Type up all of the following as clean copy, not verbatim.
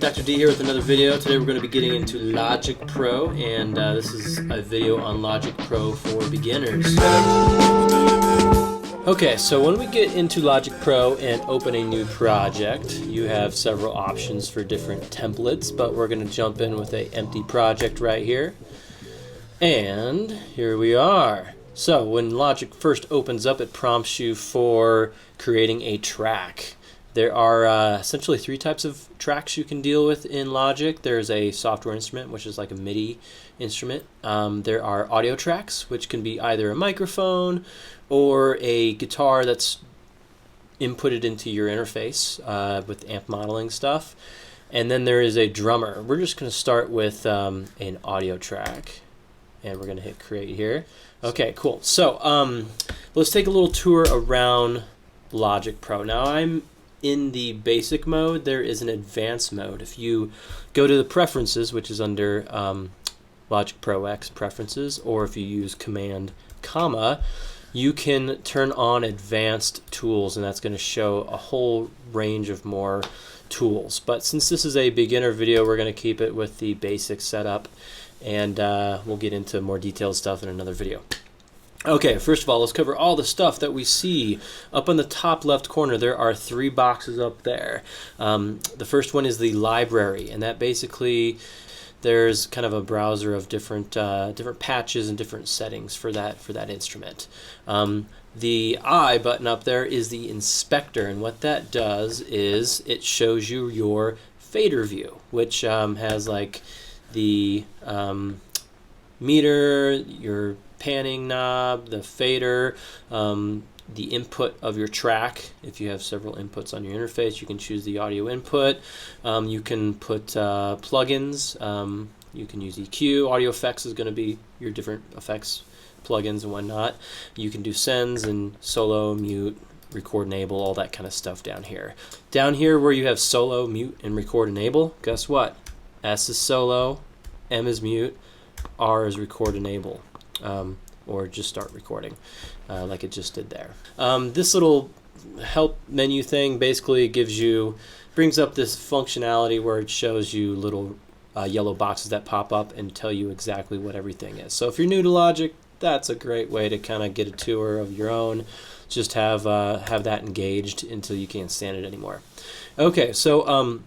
Dr. D here with another video. Today we're going to be getting into Logic Pro, and this is a video on Logic Pro for beginners. Okay, so when we get into Logic Pro and open a new project, you have several options for different templates, but we're going to jump in with an empty project right here. And here we are. So when Logic first opens up, it prompts you for creating a track. There are essentially three types of tracks you can deal with in Logic. There's a software instrument, which is like a MIDI instrument. There are audio tracks, which can be either a microphone or a guitar that's inputted into your interface with amp modeling stuff. And then there is a drummer. We're just going to start with an audio track, and we're going to hit create here. Okay, cool. So let's take a little tour around Logic Pro. Now I'm in the basic mode. There is an advanced mode. If you go to the preferences, which is under Logic Pro X preferences, or if you use Command comma, you can turn on advanced tools, and that's going to show a whole range of more tools. But since this is a beginner video, we're going to keep it with the basic setup, and we'll get into more detailed stuff in another video. Okay, first of all, let's cover all the stuff that we see. Up on the top left corner, there are three boxes up there. The first one is the library, and that basically, there's kind of a browser of different patches and different settings for that instrument. The I button up there is the inspector, and what that does is it shows you your fader view, which has like the meter, your panning knob, the fader, the input of your track. If you have several inputs on your interface, you can choose the audio input. You can put plugins. You can use EQ. Audio effects is going to be your different effects, plugins and whatnot. You can do sends and solo, mute, record, enable, all that kind of stuff down here. Down here where you have solo, mute, and record, enable, guess what? S is solo, M is mute, R is record, enable. Or just start recording like it just did there. This little help menu thing basically brings up this functionality where it shows you little yellow boxes that pop up and tell you exactly what everything is. So if you're new to Logic, that's a great way to kind of get a tour of your own. Just have that engaged until you can't stand it anymore. Okay, so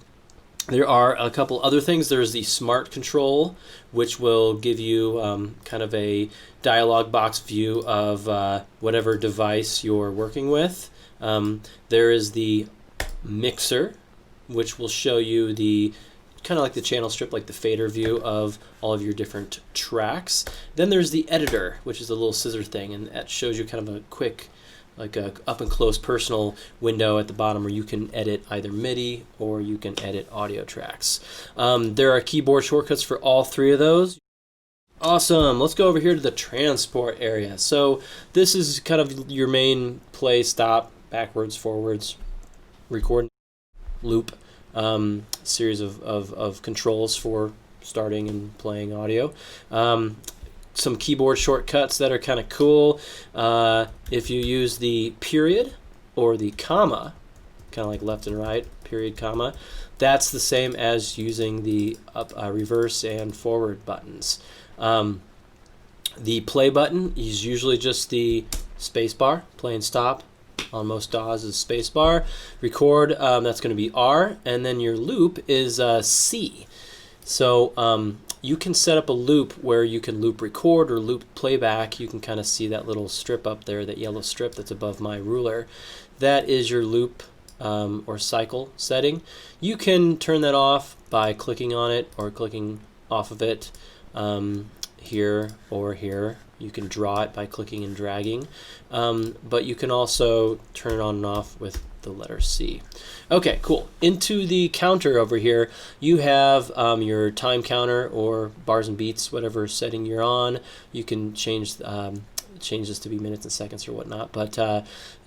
there are a couple other things. There's the Smart Control, which will give you kind of a dialog box view of whatever device you're working with. There is the Mixer, which will show you the kind of like the channel strip, like the fader view of all of your different tracks. Then there's the Editor, which is a little scissor thing, and that shows you kind of a quick, like a up and close personal window at the bottom where you can edit either MIDI or you can edit audio tracks. There are keyboard shortcuts for all three of those. Awesome. Let's go over here to the transport area. So this is kind of your main play, stop, backwards, forwards, record, loop, series of controls for starting and playing audio. Some keyboard shortcuts that are kind of cool. If you use the period or the comma, kind of like left and right, period, comma, that's the same as using the up, reverse and forward buttons. The play button is usually just the space bar, play and stop. On most DAWs is space bar. Record, that's going to be R, and then your loop is C. So you can set up a loop where you can loop record or loop playback. You can kind of see that little strip up there, that yellow strip that's above my ruler. That is your loop or cycle setting. You can turn that off by clicking on it or clicking off of it here or here. You can draw it by clicking and dragging, but you can also turn it on and off with the letter C. Okay, cool. Into the counter over here, you have your time counter or bars and beats, whatever setting you're on. You can change this to be minutes and seconds or whatnot, but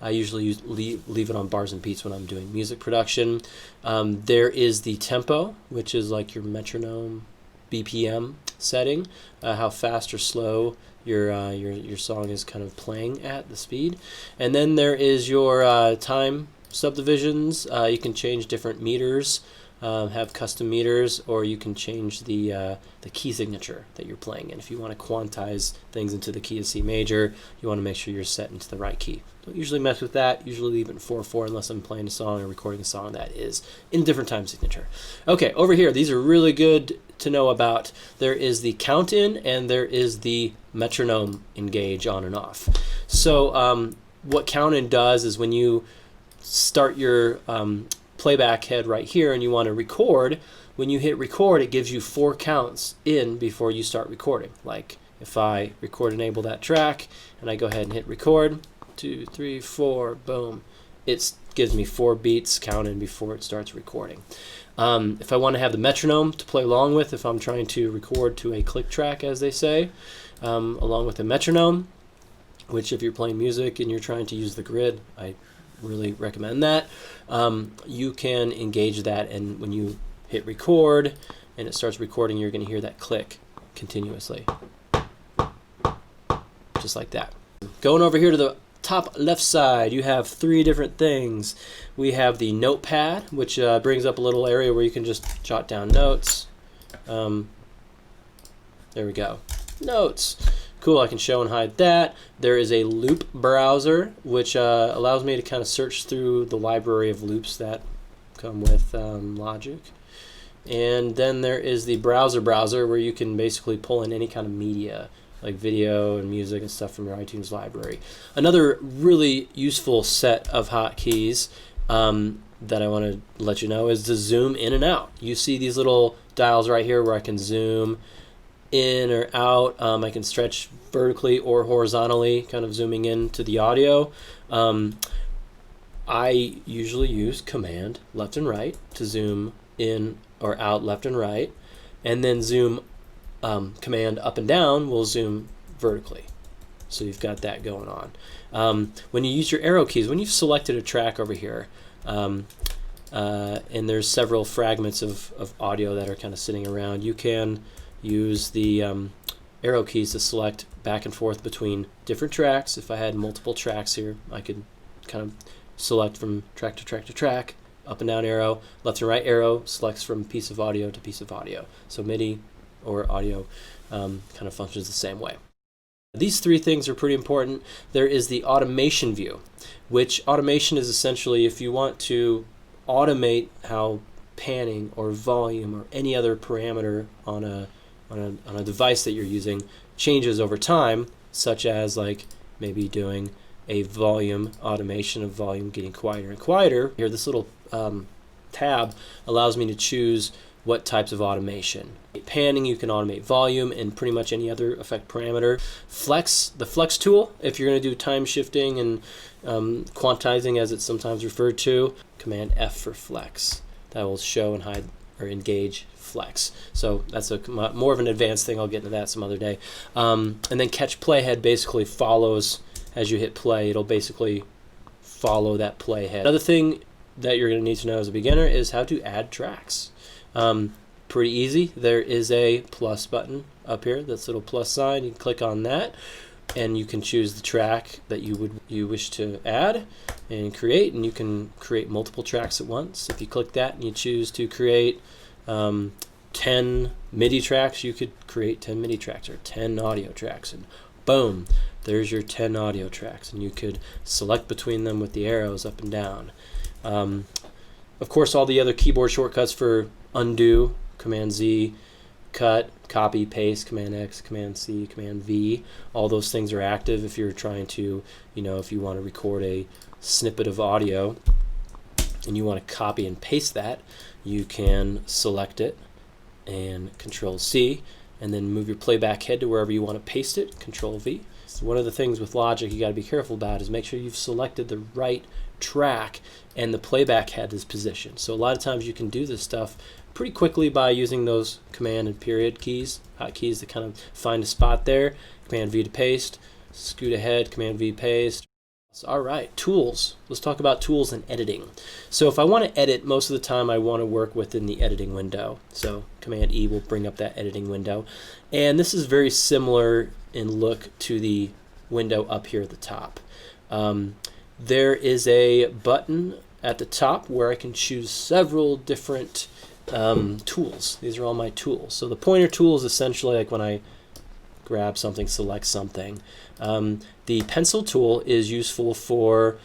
I usually leave it on bars and beats when I'm doing music production. There is the tempo, which is like your metronome BPM setting, how fast or slow your song is kind of playing at the speed. And then there is your time subdivisions. You can change different meters have custom meters, or you can change the key signature that you're playing in. If you want to quantize things into the key of C major, you want to make sure you're set into the right key. Don't usually mess with that. Usually leave it in 4/4 unless I'm playing a song or recording a song that is in a different time signature. Okay, over here, these are really good to know about. There is the count in and there is the metronome engage on and off. So what count in does is when you start your playback head right here and you want to record, when you hit record, it gives you 4 counts in before you start recording. Like if I record enable that track and I go ahead and hit record, 2, 3, 4, boom, it gives me 4 beats count in before it starts recording. If I want to have the metronome to play along with, if I'm trying to record to a click track, as they say, along with a metronome, which if you're playing music and you're trying to use the grid, I really recommend that. You can engage that, and when you hit record and it starts recording, you're going to hear that click continuously, just like that. Going over here to the top left side, you have 3 different things. We have the notepad, which brings up a little area where you can just jot down notes. There we go, notes. Cool, I can show and hide that. There is a loop browser, which allows me to kind of search through the library of loops that come with Logic. And then there is the browser where you can basically pull in any kind of media, like video and music and stuff from your iTunes library. Another really useful set of hotkeys that I want to let you know is to zoom in and out. You see these little dials right here where I can zoom in or out. I can stretch vertically or horizontally, kind of zooming in to the audio. I usually use command left and right to zoom in or out left and right, and then zoom command up and down will zoom vertically. So you've got that going on. When you use your arrow keys, when you've selected a track over here, and there's several fragments of audio that are kind of sitting around, you can use the arrow keys to select back and forth between different tracks. If I had multiple tracks here, I could kind of select from track to track to track, up and down arrow, left and right arrow selects from piece of audio to piece of audio. So MIDI or audio kind of functions the same way. These 3 things are pretty important. There is the automation view, which automation is essentially if you want to automate how panning or volume or any other parameter on a device that you're using changes over time, such as like maybe doing a volume automation of volume getting quieter and quieter. Here, this little tab allows me to choose what types of automation. Panning, you can automate volume and pretty much any other effect parameter. Flex, the flex tool, if you're going to do time shifting and quantizing as it's sometimes referred to, command F for flex. That will show and hide or engage flex. So that's more of an advanced thing. I'll get into that some other day. And then catch playhead basically follows as you hit play. It'll basically follow that playhead. Another thing that you're going to need to know as a beginner is how to add tracks. Pretty easy. There is a plus button up here. That's a little plus sign. You can click on that and you can choose the track that you wish to add and create, and you can create multiple tracks at once. If you click that and you choose to create 10 MIDI tracks, you could create 10 MIDI tracks or 10 audio tracks, and boom, there's your 10 audio tracks, and you could select between them with the arrows up and down. Of course, all the other keyboard shortcuts for undo, Command Z, cut, copy, paste, Command X, Command C, Command V, all those things are active if you're trying to, if you want to record a snippet of audio and you want to copy and paste that, you can select it and Control C and then move your playback head to wherever you want to paste it, Control V. So one of the things with Logic you got to be careful about is make sure you've selected the right track and the playback head is positioned. So a lot of times you can do this stuff pretty quickly by using those command and period keys, hotkeys to kind of find a spot there. Command V to paste, scoot ahead, Command V paste. All right, tools. Let's talk about tools and editing. So if I want to edit, most of the time I want to work within the editing window. So Command E will bring up that editing window. And this is very similar in look to the window up here at the top. There is a button at the top where I can choose several different tools. These are all my tools. So the pointer tool is essentially like when I grab something, select something. The pencil tool is useful for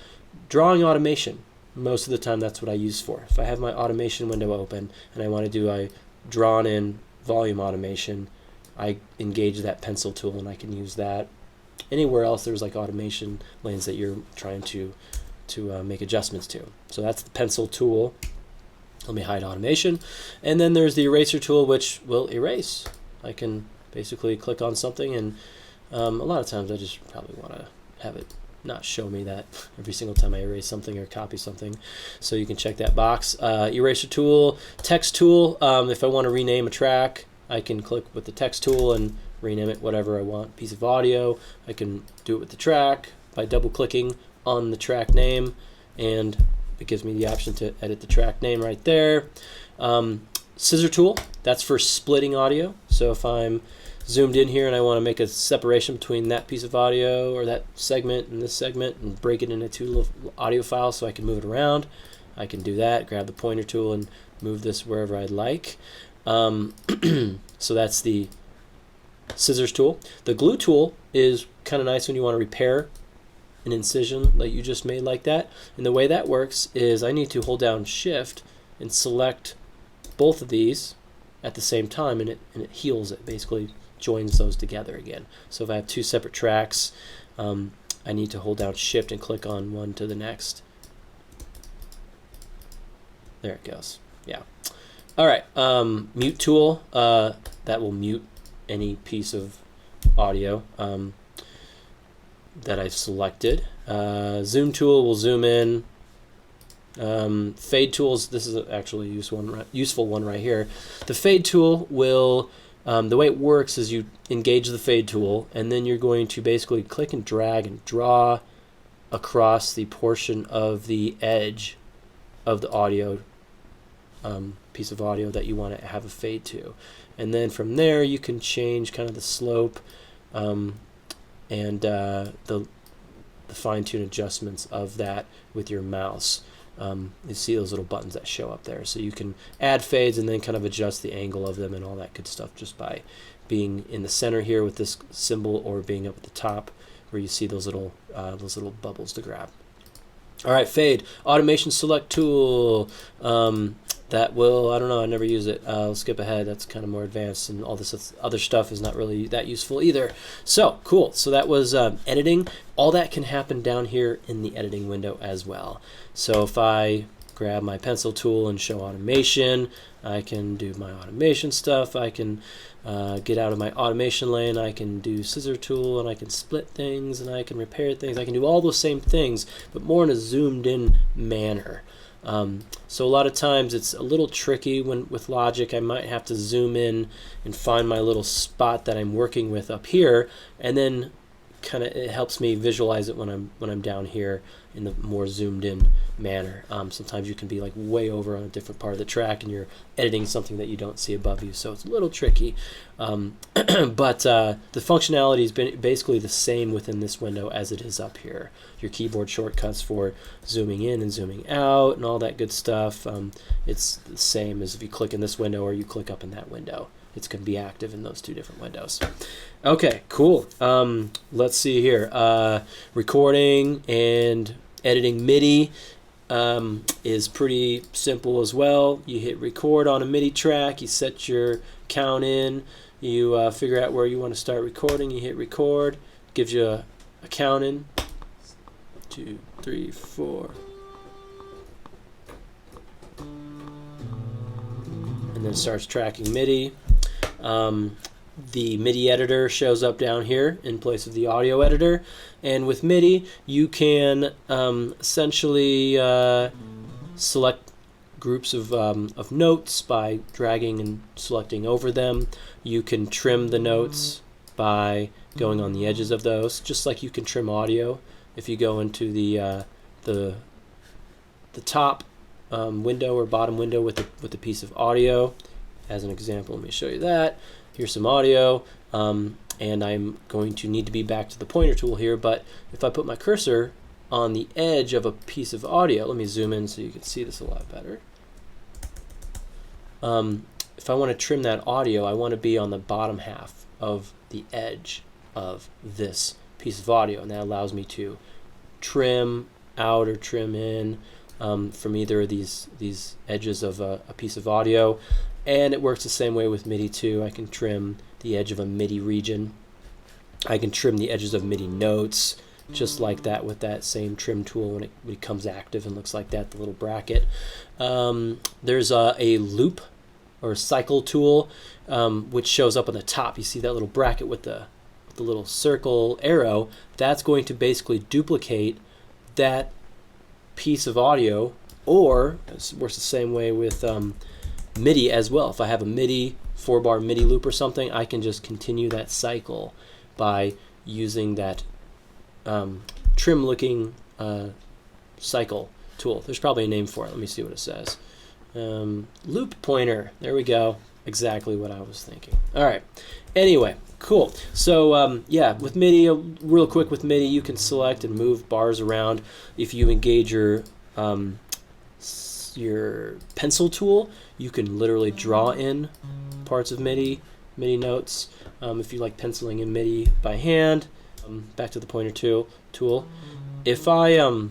drawing automation. Most of the time that's what I use for. If I have my automation window open and I want to do a drawn in volume automation, I engage that pencil tool and I can use that. Anywhere else there's like automation lanes that you're trying to make adjustments to. So that's the pencil tool. Let me hide automation. And then there's the eraser tool, which will erase. I can basically click on something, and a lot of times I just probably want to have it not show me that every single time I erase something or copy something. So you can check that box. Eraser tool, text tool. If I want to rename a track, I can click with the text tool and rename it whatever I want. Piece of audio, I can do it with the track by double clicking on the track name, and it gives me the option to edit the track name right there. Scissor tool, that's for splitting audio. So if I'm zoomed in here and I want to make a separation between that piece of audio or that segment and this segment and break it into two little audio files so I can move it around, I can do that. Grab the pointer tool and move this wherever I'd like. So that's the scissors tool. The glue tool is kind of nice when you want to repair an incision that you just made like that. And the way that works is I need to hold down Shift and select both of these at the same time, and it heals it, basically joins those together again. So if I have two separate tracks, I need to hold down Shift and click on one to the next. There it goes. Yeah. All right. Mute tool, that will mute any piece of audio that I've selected. Zoom tool will zoom in. Fade tools, this is actually a useful one right here. The fade tool will, the way it works is you engage the fade tool, and then you're going to basically click and drag and draw across the portion of the edge of the audio, piece of audio that you want to have a fade to. And then from there you can change kind of the slope and the fine-tune adjustments of that with your mouse. You see those little buttons that show up there, so you can add fades and then kind of adjust the angle of them and all that good stuff just by being in the center here with this symbol, or being up at the top where you see those little bubbles to grab. All right, fade automation select tool. That will, I don't know, I never use it. I'll skip ahead. That's kind of more advanced, and all this other stuff is not really that useful either. So cool. So that was editing. All that can happen down here in the editing window as well. So if I grab my pencil tool and show automation, I can do my automation stuff. I can get out of my automation lane. I can do scissor tool, and I can split things, and I can repair things. I can do all those same things, but more in a zoomed in manner. So a lot of times it's a little tricky with Logic. I might have to zoom in and find my little spot that I'm working with up here, and then kind of it helps me visualize it when I'm down here in the more zoomed in manner. Sometimes you can be like way over on a different part of the track and you're editing something that you don't see above you, so it's a little tricky. But the functionality is basically the same within this window as it is up here. Your keyboard shortcuts for zooming in and zooming out and all that good stuff, it's the same as if you click in this window or you click up in that window. It's going to be active in those two different windows. Okay, cool. Let's see here. Recording and editing MIDI is pretty simple as well. You hit record on a MIDI track, you set your count in, you figure out where you want to start recording, you hit record, gives you a count in, 2, 3, 4. And then starts tracking MIDI. The MIDI editor shows up down here in place of the audio editor, and with MIDI you can essentially select groups of notes by dragging and selecting over them. You can trim the notes by going on the edges of those, just like you can trim audio. If you go into the top window or bottom window with the piece of audio, as an example, let me show you that. Here's some audio, and I'm going to need to be back to the pointer tool here, but if I put my cursor on the edge of a piece of audio. Let me zoom in so you can see this a lot better. If I want to trim that audio, I want to be on the bottom half of the edge of this piece of audio, and that allows me to trim out or trim in from either of these edges of a piece of audio. And it works the same way with MIDI too. I can trim the edge of a MIDI region. I can trim the edges of MIDI notes just like that with that same trim tool when it becomes active and looks like that, the little bracket. There's a loop or cycle tool which shows up on the top. You see that little bracket with the little circle arrow? That's going to basically duplicate that piece of audio, or it works the same way with MIDI as well. If I have a MIDI 4-bar MIDI loop or something, I can just continue that cycle by using that trim looking cycle tool. There's probably a name for it. Let me see what it says. Loop pointer. There we go. Exactly what I was thinking. All right. Anyway, cool. So yeah, with MIDI, real quick with MIDI, you can select and move bars around. If you engage your pencil tool, you can literally draw in parts of MIDI notes. If you like penciling in MIDI by hand, back to the pointer tool. If I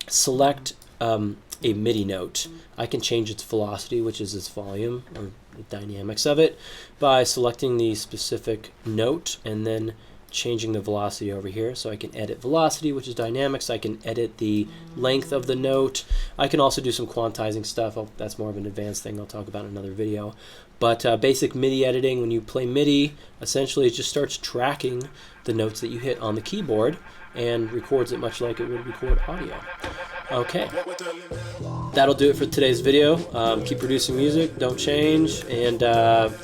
select a MIDI note, I can change its velocity, which is its volume, or the dynamics of it, by selecting the specific note and then changing the velocity over here. So I can edit velocity, which is dynamics. I can edit the length of the note. I can also do some quantizing stuff. That's more of an advanced thing I'll talk about in another video. But basic MIDI editing, when you play MIDI, essentially it just starts tracking the notes that you hit on the keyboard and records it much like it would record audio. Okay, that'll do it for today's video. Keep producing music, don't change, and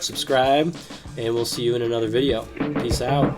subscribe, and we'll see you in another video. Peace out.